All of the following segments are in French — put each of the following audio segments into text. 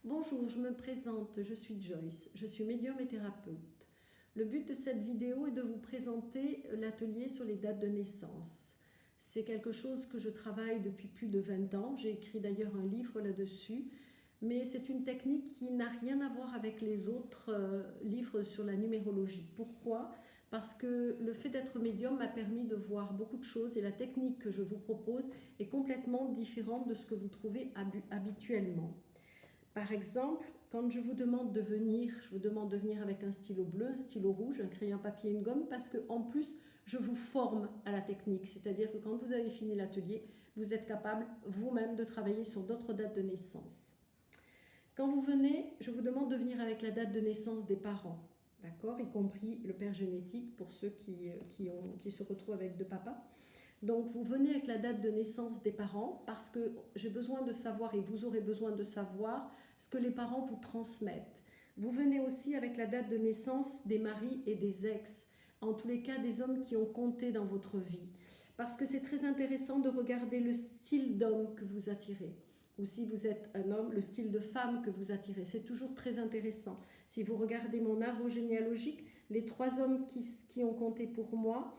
Bonjour, je me présente, je suis Joyce, je suis médium et thérapeute. Le but de cette vidéo est de vous présenter l'atelier sur les dates de naissance. C'est quelque chose que je travaille depuis plus de 20 ans, j'ai écrit d'ailleurs un livre là-dessus, mais c'est une technique qui n'a rien à voir avec les autres livres sur la numérologie. Pourquoi ? Parce que le fait d'être médium m'a permis de voir beaucoup de choses et la technique que je vous propose est complètement différente de ce que vous trouvez habituellement. Par exemple, quand je vous demande de venir, je vous demande de venir avec un stylo bleu, un stylo rouge, un crayon papier, une gomme, parce qu'en plus, je vous forme à la technique. C'est-à-dire que quand vous avez fini l'atelier, vous êtes capable vous-même de travailler sur d'autres dates de naissance. Quand vous venez, je vous demande de venir avec la date de naissance des parents, d'accord, y compris le père génétique pour ceux qui se retrouvent avec deux papas. Donc vous venez avec la date de naissance des parents parce que j'ai besoin de savoir et vous aurez besoin de savoir ce que les parents vous transmettent. Vous venez aussi avec la date de naissance des maris et des ex, en tous les cas des hommes qui ont compté dans votre vie. Parce que c'est très intéressant de regarder le style d'homme que vous attirez. Ou si vous êtes un homme, le style de femme que vous attirez. C'est toujours très intéressant. Si vous regardez mon arbre généalogique, les 3 hommes qui ont compté pour moi,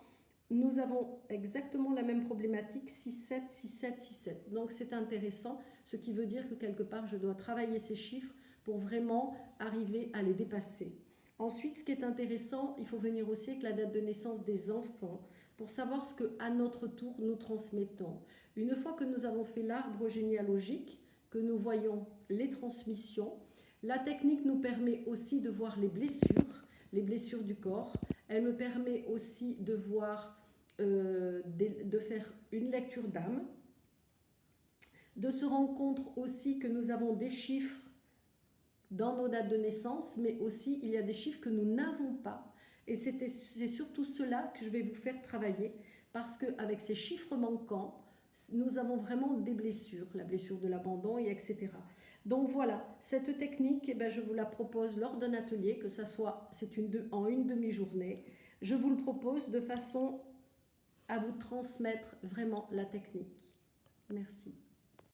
nous avons exactement la même problématique, 6-7, 6-7, 6-7. Donc c'est intéressant, ce qui veut dire que quelque part je dois travailler ces chiffres pour vraiment arriver à les dépasser. Ensuite, ce qui est intéressant, il faut venir aussi avec la date de naissance des enfants pour savoir ce qu'à notre tour nous transmettons. Une fois que nous avons fait l'arbre généalogique, que nous voyons les transmissions, la technique nous permet aussi de voir les blessures du corps. Elle me permet aussi de voir, de faire une lecture d'âme, de se rendre compte aussi que nous avons des chiffres dans nos dates de naissance, mais aussi il y a des chiffres que nous n'avons pas. Et c'est surtout cela que je vais vous faire travailler, parce qu'avec ces chiffres manquants, nous avons vraiment des blessures, la blessure de l'abandon, et etc. Donc voilà, cette technique, eh bien, je vous la propose lors d'un atelier, que ça soit en une demi-journée. Je vous le propose de façon à vous transmettre vraiment la technique. Merci.